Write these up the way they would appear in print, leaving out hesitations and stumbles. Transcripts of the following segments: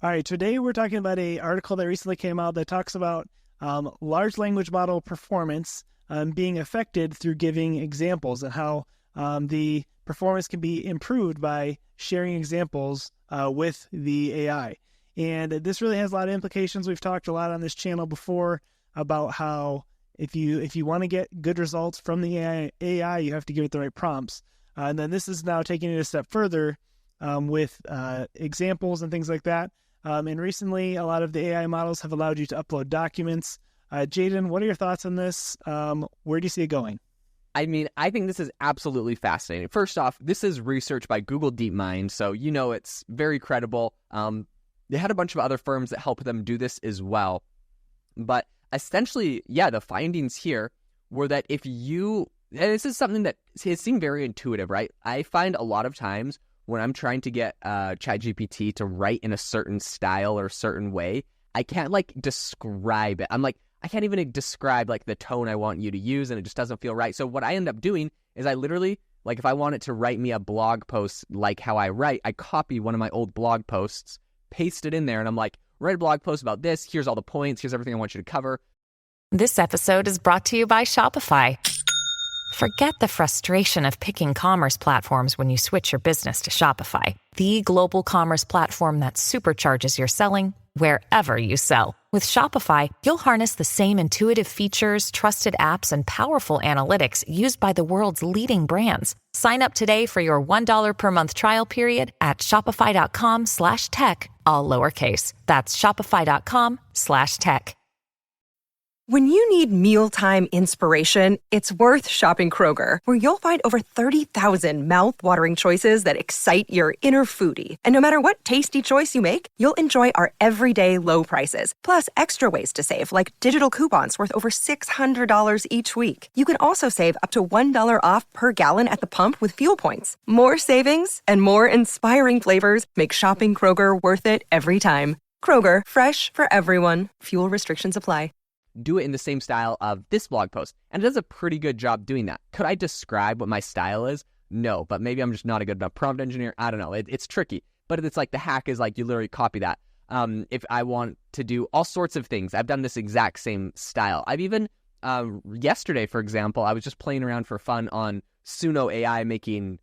All right, today we're talking about an article that recently came out that talks about large language model performance being affected through giving examples and how the performance can be improved by sharing examples with the AI. And this really has a lot of implications. We've talked a lot on this channel before about how if you want to get good results from the AI, you have to give it the right prompts. And then this is now taking it a step further with examples and things like that. And recently, a lot of the AI models have allowed you to upload documents. Jaden, what are your thoughts on this? Where do you see it going? I mean, I think this is absolutely fascinating. First off, this is research by Google DeepMind, so you know it's very credible. They had a bunch of other firms that help them do this as well. But essentially, yeah, the findings here were that and this is something that it seemed very intuitive, right? I find a lot of times when I'm trying to get ChatGPT to write in a certain style or certain way, I can't describe it. I can't even describe the tone I want you to use, and it just doesn't feel right. So what I end up doing is I literally, if I want it to write me a blog post like how I write, I copy one of my old blog posts, paste it in there, and I'm like, write a blog post about this. Here's all the points. Here's everything I want you to cover. This episode is brought to you by Shopify. Forget the frustration of picking commerce platforms when you switch your business to Shopify, the global commerce platform that supercharges your selling wherever you sell. With Shopify, you'll harness the same intuitive features, trusted apps, and powerful analytics used by the world's leading brands. Sign up today for your $1 per month trial period at shopify.com/tech, all lowercase. That's shopify.com/tech. When you need mealtime inspiration, it's worth shopping Kroger, where you'll find over 30,000 mouth-watering choices that excite your inner foodie. And no matter what tasty choice you make, you'll enjoy our everyday low prices, plus extra ways to save, like digital coupons worth over $600 each week. You can also save up to $1 off per gallon at the pump with fuel points. More savings and more inspiring flavors make shopping Kroger worth it every time. Kroger, fresh for everyone. Fuel restrictions apply. Do it in the same style of this blog post. And it does a pretty good job doing that. Could I describe what my style is? No, but maybe I'm just not a good enough prompt engineer. I don't know. It's tricky. But it's the hack is you literally copy that. If I want to do all sorts of things, I've done this exact same style. I've even, yesterday, for example, I was just playing around for fun on Suno AI making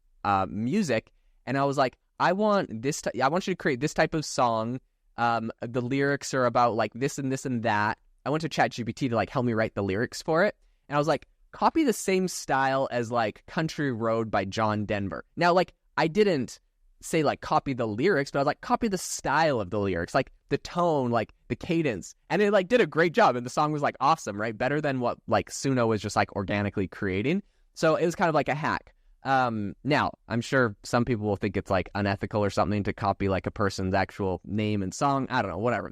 music. And I was like, I want you to create this type of song. The lyrics are about this and this and that. I went to ChatGPT to help me write the lyrics for it. And I was like, copy the same style as Country Road by John Denver. Now, I didn't say copy the lyrics, but I was copy the style of the lyrics, the tone, the cadence. And it did a great job. And the song was awesome, right? Better than what Suno was just organically creating. So it was kind of a hack. Now, I'm sure some people will think it's unethical or something to copy a person's actual name and song. I don't know, whatever.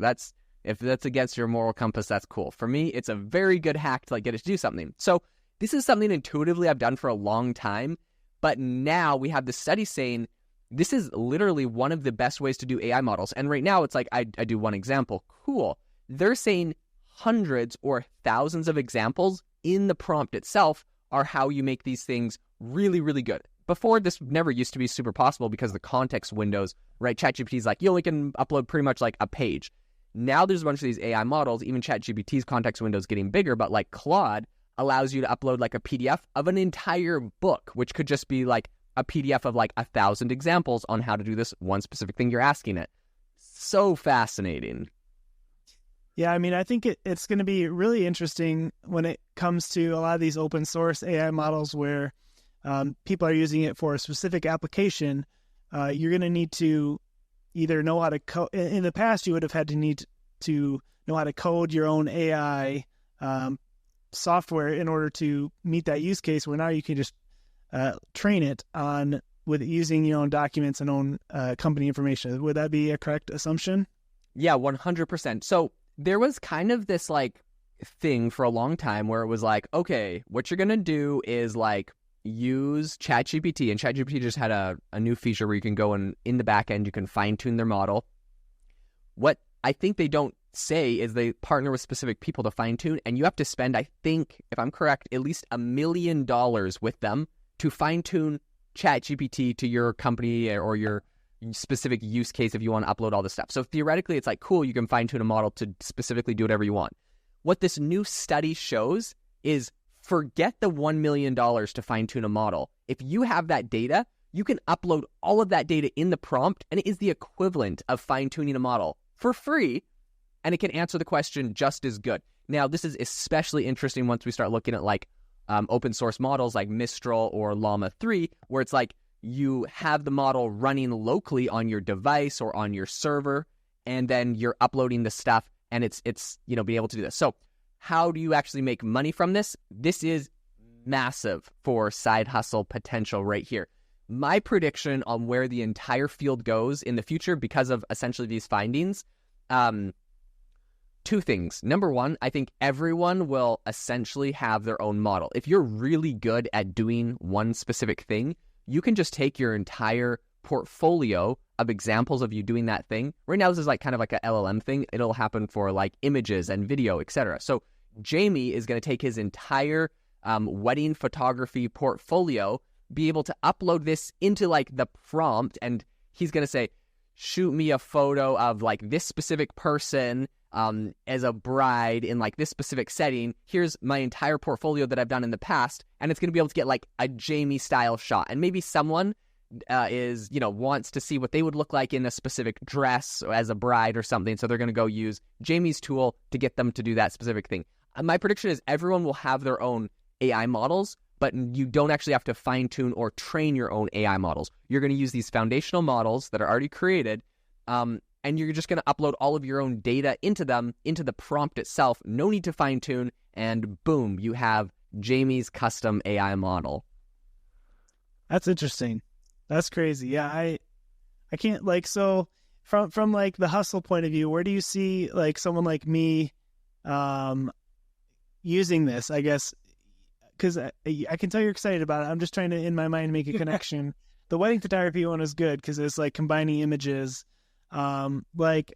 If that's against your moral compass, that's cool. For me, it's a very good hack to get it to do something. So this is something intuitively I've done for a long time, but now we have the study saying this is literally one of the best ways to do AI models. And right now it's I do one example. Cool. They're saying hundreds or thousands of examples in the prompt itself are how you make these things really, really good. Before, this never used to be super possible because the context windows, right? ChatGPT is you only can upload pretty much a page. Now there's a bunch of these AI models, even ChatGPT's context window is getting bigger, but Claude allows you to upload a PDF of an entire book, which could just be a PDF of 1,000 examples on how to do this one specific thing you're asking it. So fascinating. Yeah, I mean, I think it's going to be really interesting when it comes to a lot of these open source AI models where people are using it for a specific application. You're going to need to either know how to code. In the past, you would have had to need to know how to code your own AI software in order to meet that use case, where now you can just train it on with using your own documents and own company information. Would that be a correct assumption? Yeah, 100%. So there was kind of this thing for a long time where it was okay, what you're going to do is use ChatGPT, and ChatGPT just had a new feature where you can go in the back end, you can fine-tune their model. What I think they don't say is they partner with specific people to fine-tune, and you have to spend, I think, if I'm correct, at least $1 million with them to fine-tune ChatGPT to your company or your specific use case if you want to upload all this stuff. So theoretically, it's like, cool, you can fine tune a model to specifically do whatever you want. What this new study shows is forget the $1 million to fine tune a model. If you have that data, you can upload all of that data in the prompt, and it is the equivalent of fine tuning a model for free, and it can answer the question just as good. Now, this is especially interesting once we start looking at like open source models like Mistral or Llama 3, where it's like you have the model running locally on your device or on your server, and then you're uploading the stuff, and it's being able to do this. So how do you actually make money from this? This is massive for side hustle potential right here. My prediction on where the entire field goes in the future because of essentially these findings, two things. Number one, I think everyone will essentially have their own model. If you're really good at doing one specific thing, you can just take your entire portfolio of examples of you doing that thing. Right now, this is like kind of like a LLM thing. It'll happen for like images and video, etc. So Jamie is going to take his entire wedding photography portfolio, be able to upload this into like the prompt, and he's going to say, shoot me a photo of like this specific person as a bride in like this specific setting. Here's my entire portfolio that I've done in the past, and it's going to be able to get like a Jamie style shot. And maybe someone wants to see what they would look like in a specific dress as a bride or something, so they're going to go use Jamie's tool to get them to do that specific thing. My prediction is everyone will have their own AI models, but you don't actually have to fine-tune or train your own AI models. You're going to use these foundational models that are already created, and you're just going to upload all of your own data into them, into the prompt itself. No need to fine-tune, and boom, you have Jamie's custom AI model. That's interesting. That's crazy. Yeah, I can't, like, so from like the hustle point of view, where do you see like someone like me using this, I guess? Because I can tell you're excited about it. I'm just trying to, in my mind, make a connection. The wedding photography one is good because it's like combining images. Like,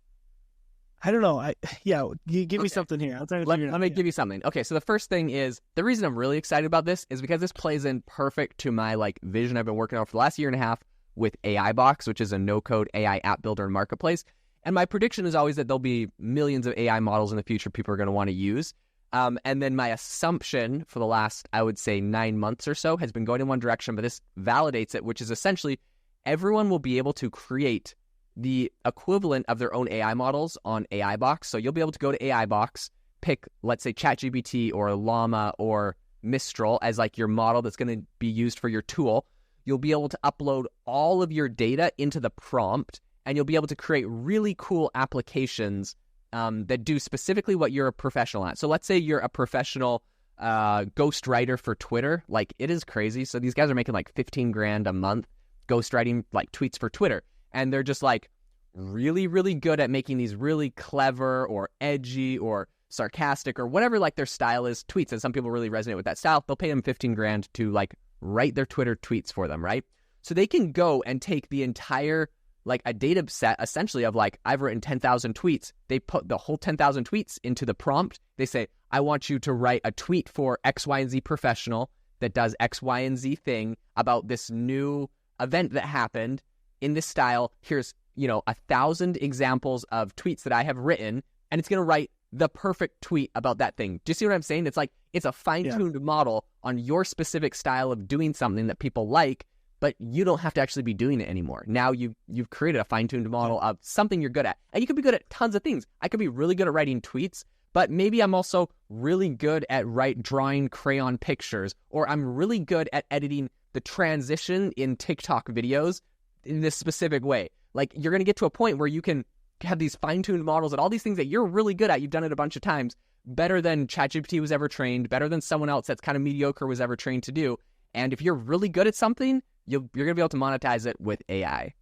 I don't know. You give me something here. I'm trying to figure it out. Let me give you something. Okay, so the first thing is, the reason I'm really excited about this is because this plays in perfect to my like vision I've been working on for the last year and a half with AI Box, which is a no-code AI app builder and marketplace. And my prediction is always that there'll be millions of AI models in the future people are going to want to use. And then my assumption for the last, I would say, 9 months or so has been going in one direction, but this validates it, which is essentially everyone will be able to create the equivalent of their own AI models on AI Box. So you'll be able to go to AI Box, pick, let's say, ChatGPT or Llama or Mistral as like your model that's going to be used for your tool. You'll be able to upload all of your data into the prompt, and you'll be able to create really cool applications that do specifically what you're a professional at. So let's say you're a professional ghostwriter for Twitter. Like, it is crazy. So these guys are making like 15 grand a month ghostwriting like tweets for Twitter. And they're just like really, really good at making these really clever or edgy or sarcastic or whatever like their style is tweets. And some people really resonate with that style. They'll pay them 15 grand to like write their Twitter tweets for them, right? So they can go and take the entire, like a data set essentially of like, I've written 10,000 tweets. They put the whole 10,000 tweets into the prompt. They say, I want you to write a tweet for X, Y, and Z professional that does X, Y, and Z thing about this new event that happened in this style. Here's, 1,000 examples of tweets that I have written, and it's going to write the perfect tweet about that thing. Do you see what I'm saying? It's like, it's a fine-tuned model on your specific style of doing something that people like, but you don't have to actually be doing it anymore. Now you've created a fine-tuned model of something you're good at. And you could be good at tons of things. I could be really good at writing tweets, but maybe I'm also really good at drawing crayon pictures, or I'm really good at editing the transition in TikTok videos in this specific way. Like, you're going to get to a point where you can have these fine-tuned models at all these things that you're really good at. You've done it a bunch of times, better than ChatGPT was ever trained, better than someone else that's kind of mediocre was ever trained to do. And if you're really good at something, you're going to be able to monetize it with AI.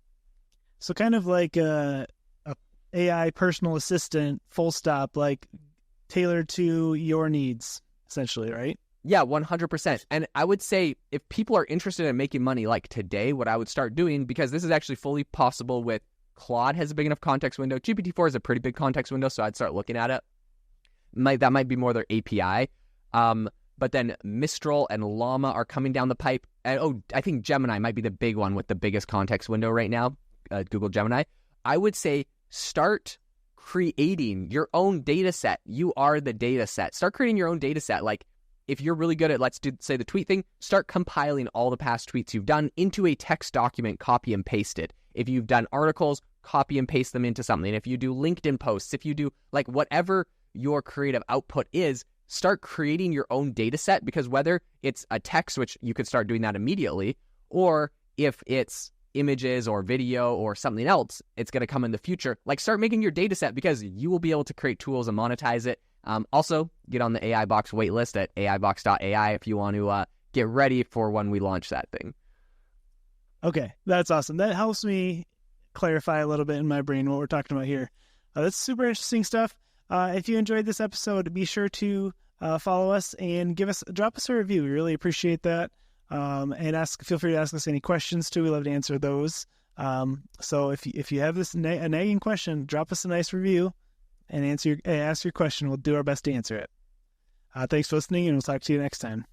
So kind of like a AI personal assistant, full stop, like tailored to your needs, essentially, right? Yeah, 100%. And I would say if people are interested in making money like today, what I would start doing, because this is actually fully possible with Claude has a big enough context window. GPT-4 is a pretty big context window, so I'd start looking at it. That might be more their API. But then Mistral and Llama are coming down the pipe. And, I think Gemini might be the big one with the biggest context window right now. Google Gemini, I would say start creating your own data set. You are the data set. Start creating your own data set. Like if you're really good at, let's do, say, the tweet thing, start compiling all the past tweets you've done into a text document, copy and paste it. If you've done articles, copy and paste them into something. If you do LinkedIn posts, if you do like whatever your creative output is, start creating your own data set, because whether it's a text, which you could start doing that immediately, or if it's images or video or something else, it's going to come in the future. Like start making your data set, because you will be able to create tools and monetize it. Also, get on the AI Box waitlist at aibox.ai if you want to get ready for when we launch that thing. Okay, that's awesome. That helps me clarify a little bit in my brain what we're talking about here. That's super interesting stuff. If you enjoyed this episode, be sure to follow us and drop us a review. We really appreciate that. And feel free to ask us any questions too. We love to answer those. So if you have a nagging question, drop us a nice review and ask your question. We'll do our best to answer it. Thanks for listening, and we'll talk to you next time.